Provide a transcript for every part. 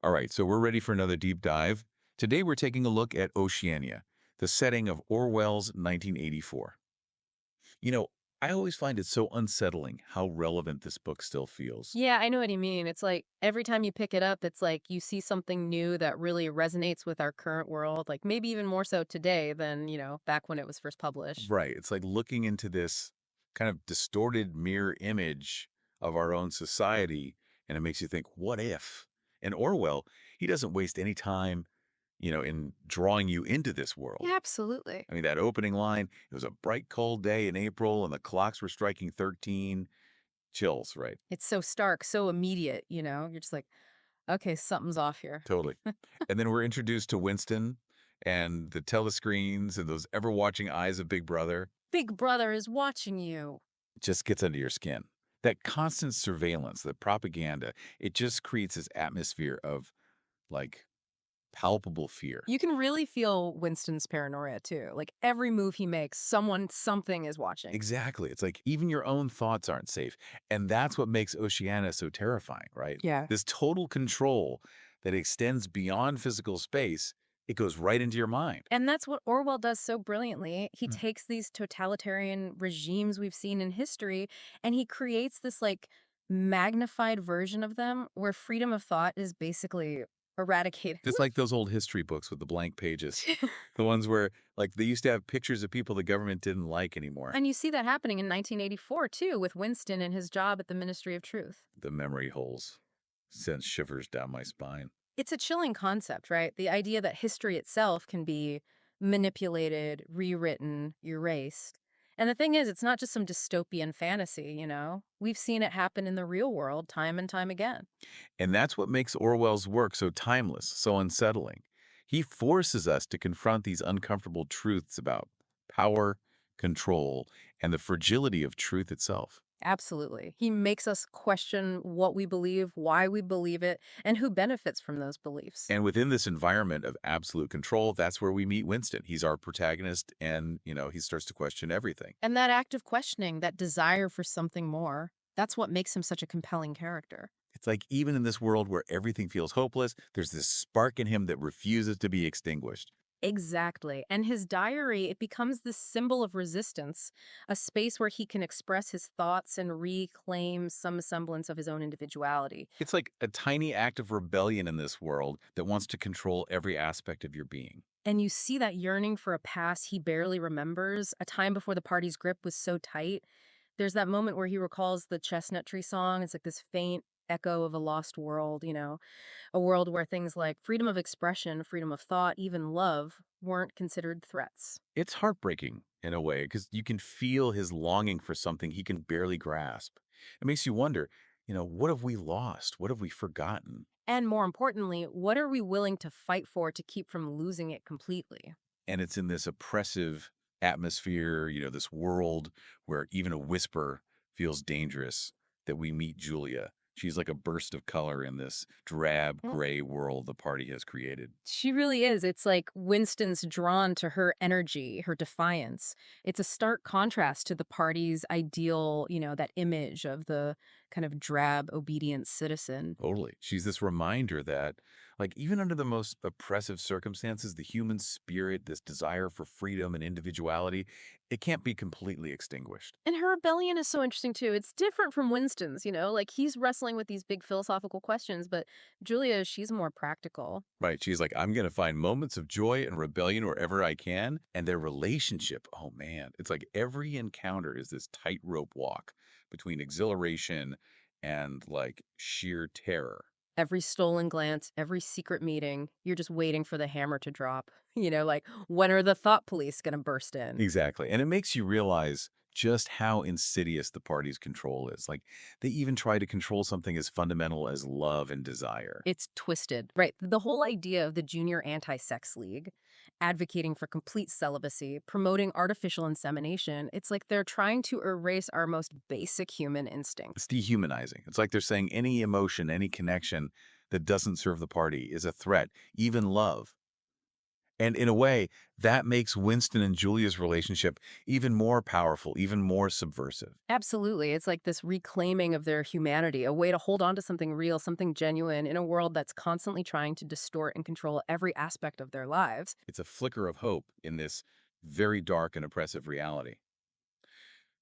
All right, so we're ready for another deep dive. Today we're taking a look at Oceania, the setting of Orwell's 1984. You know, I always find it so unsettling how relevant this book still feels. Yeah, I know what you mean. It's like every time you pick it up, it's like you see something new that really resonates with our current world, like maybe even more so today than, back when it was first published. Right, it's like looking into this kind of distorted mirror image of our own society, and it makes you think, what if? And Orwell, he doesn't waste any time, in drawing you into this world. Yeah, absolutely. I mean, that opening line, it was a bright, cold day in April, and the clocks were striking 13. Chills, right? It's so stark, so immediate. You're just like, okay, something's off here. Totally. And then we're introduced to Winston and the telescreens and those ever-watching eyes of Big Brother. Big Brother is watching you. It just gets under your skin. That constant surveillance, the propaganda, it just creates this atmosphere of, like, palpable fear. You can really feel Winston's paranoia too. Like every move he makes, something is watching. Exactly. It's like even your own thoughts aren't safe. And that's what makes Oceania so terrifying, right? Yeah. This total control that extends beyond physical space, it goes right into your mind. And that's what Orwell does so brilliantly. He Hmm. takes these totalitarian regimes we've seen in history and he creates this like magnified version of them where freedom of thought is basically eradicated. Just like those old history books with the blank pages. The ones where, like, they used to have pictures of people the government didn't like anymore. And you see that happening in 1984 too with Winston and his job at the Ministry of Truth. The memory holes sent shivers down my spine. It's a chilling concept, right? The idea that history itself can be manipulated, rewritten, erased. And the thing is, it's not just some dystopian fantasy. We've seen it happen in the real world time and time again. And that's what makes Orwell's work so timeless, so unsettling. He forces us to confront these uncomfortable truths about power, control, and the fragility of truth itself. Absolutely. He makes us question what we believe, why we believe it, and who benefits from those beliefs. And within this environment of absolute control, that's where we meet Winston. He's our protagonist, and, he starts to question everything. And that act of questioning, that desire for something more, that's what makes him such a compelling character. It's like even in this world where everything feels hopeless, there's this spark in him that refuses to be extinguished. Exactly. And his diary, it becomes this symbol of resistance, a space where he can express his thoughts and reclaim some semblance of his own individuality. It's like a tiny act of rebellion in this world that wants to control every aspect of your being. And you see that yearning for a past he barely remembers, a time before the party's grip was so tight. There's that moment where he recalls the chestnut tree song. It's like this faint echo of a lost world, a world where things like freedom of expression, freedom of thought, even love weren't considered threats. It's heartbreaking in a way because you can feel his longing for something he can barely grasp. It makes you wonder, what have we lost? What have we forgotten? And more importantly, what are we willing to fight for to keep from losing it completely? And it's in this oppressive atmosphere, this world where even a whisper feels dangerous that we meet Julia. She's like a burst of color in this drab gray world the party has created. She really is. It's like Winston's drawn to her energy, her defiance. It's a stark contrast to the party's ideal, that image of the kind of drab, obedient citizen. Totally. She's this reminder that, like, even under the most oppressive circumstances, the human spirit, this desire for freedom and individuality, it can't be completely extinguished. And her rebellion is so interesting too. It's different from Winston's, like he's wrestling with these big philosophical questions, but Julia, she's more practical. Right. She's like, I'm going to find moments of joy and rebellion wherever I can. And their relationship, oh man, it's like every encounter is this tightrope walk between exhilaration and like sheer terror. Every stolen glance, every secret meeting, you're just waiting for the hammer to drop. Like when are the thought police going to burst in? Exactly. And it makes you realize just how insidious the party's control is. Like they even try to control something as fundamental as love and desire. It's twisted, right? The whole idea of the Junior Anti-Sex League, advocating for complete celibacy, promoting artificial insemination, it's like they're trying to erase our most basic human It's instincts. dehumanizing. It's like they're saying any emotion, any connection that doesn't serve the party is a threat, even love. And in a way, that makes Winston and Julia's relationship even more powerful, even more subversive. Absolutely. It's like this reclaiming of their humanity, a way to hold on to something real, something genuine in a world that's constantly trying to distort and control every aspect of their lives. It's a flicker of hope in this very dark and oppressive reality.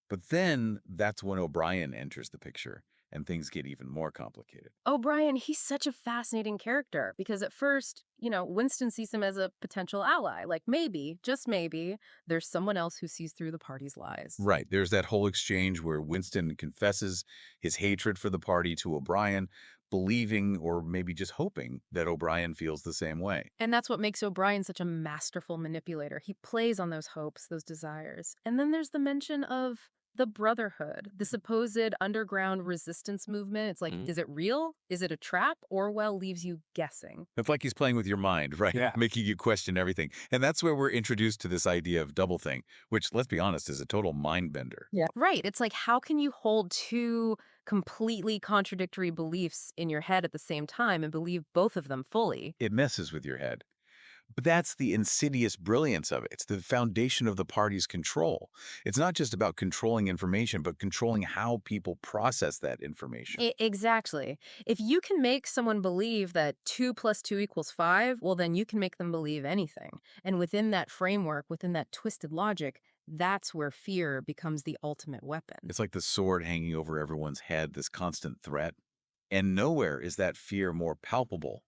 But then that's when O'Brien enters the picture and things get even more complicated. O'Brien, he's such a fascinating character because at first, Winston sees him as a potential ally. Like maybe, just maybe, there's someone else who sees through the party's lies. Right. There's that whole exchange where Winston confesses his hatred for the party to O'Brien, believing or maybe just hoping that O'Brien feels the same way. And that's what makes O'Brien such a masterful manipulator. He plays on those hopes, those desires. And then there's the mention of the Brotherhood, the supposed underground resistance movement. It's like, is it real? Is it a trap? Orwell leaves you guessing. It's like he's playing with your mind, right? Yeah. Making you question everything. And that's where we're introduced to this idea of doublethink, which, let's be honest, is a total mind bender. Yeah. Right. It's like, how can you hold two completely contradictory beliefs in your head at the same time and believe both of them fully? It messes with your head. But that's the insidious brilliance of it. It's the foundation of the party's control. It's not just about controlling information, but controlling how people process that information. Exactly. If you can make someone believe that 2 plus 2 equals 5, well, then you can make them believe anything. And within that framework, within that twisted logic, that's where fear becomes the ultimate weapon. It's like the sword hanging over everyone's head, this constant threat. And nowhere is that fear more palpable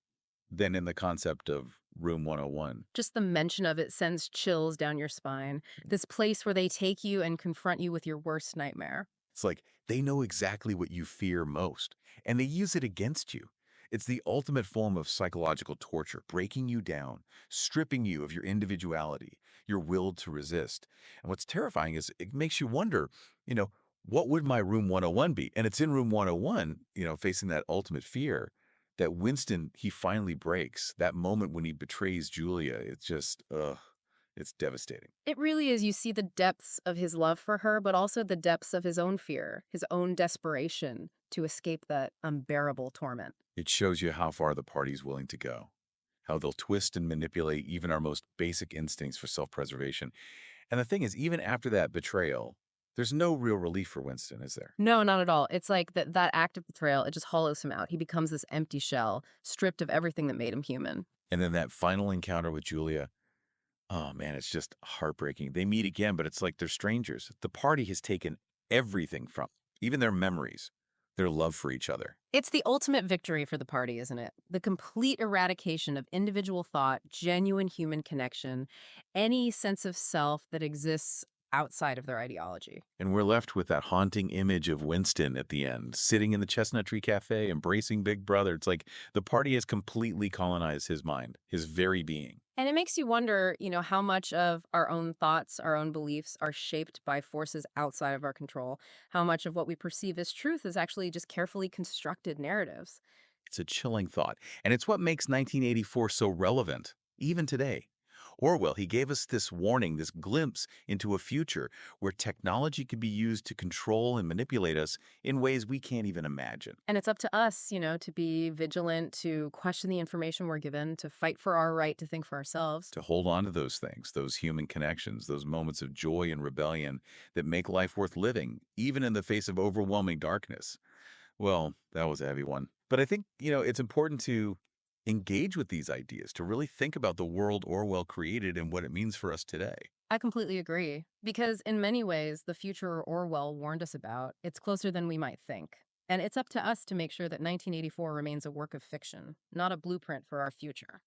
than in the concept of Room 101. Just the mention of it sends chills down your spine. This place where they take you and confront you with your worst nightmare. It's like they know exactly what you fear most, and they use it against you. It's the ultimate form of psychological torture, breaking you down, stripping you of your individuality, your will to resist. And what's terrifying is it makes you wonder, you know, what would my Room 101 be? And it's in Room 101, facing that ultimate fear that Winston, he finally breaks. That moment when he betrays Julia, it's just, it's devastating. It really is. You see the depths of his love for her, but also the depths of his own fear, his own desperation to escape that unbearable torment. It shows you how far the party's willing to go, how they'll twist and manipulate even our most basic instincts for self-preservation. And the thing is, even after that betrayal, there's no real relief for Winston, is there? No, not at all. It's like that act of betrayal, it just hollows him out. He becomes this empty shell, stripped of everything that made him human. And then that final encounter with Julia, oh man, it's just heartbreaking. They meet again, but it's like they're strangers. The party has taken everything from them, even their memories, their love for each other. It's the ultimate victory for the party, isn't it? The complete eradication of individual thought, genuine human connection, any sense of self that exists outside of their ideology. And we're left with that haunting image of Winston at the end, sitting in the Chestnut Tree Cafe, embracing Big Brother. It's like the party has completely colonized his mind, his very being. And it makes you wonder, how much of our own thoughts, our own beliefs are shaped by forces outside of our control. How much of what we perceive as truth is actually just carefully constructed narratives. It's a chilling thought, and it's what makes 1984 so relevant, even today. Orwell, he gave us this warning, this glimpse into a future where technology could be used to control and manipulate us in ways we can't even imagine. And it's up to us, to be vigilant, to question the information we're given, to fight for our right to think for ourselves. To hold on to those things, those human connections, those moments of joy and rebellion that make life worth living, even in the face of overwhelming darkness. Well, that was a heavy one. But I think, it's important to engage with these ideas, to really think about the world Orwell created and what it means for us today. I completely agree. Because in many ways, the future Orwell warned us about, it's closer than we might think. And it's up to us to make sure that 1984 remains a work of fiction, not a blueprint for our future.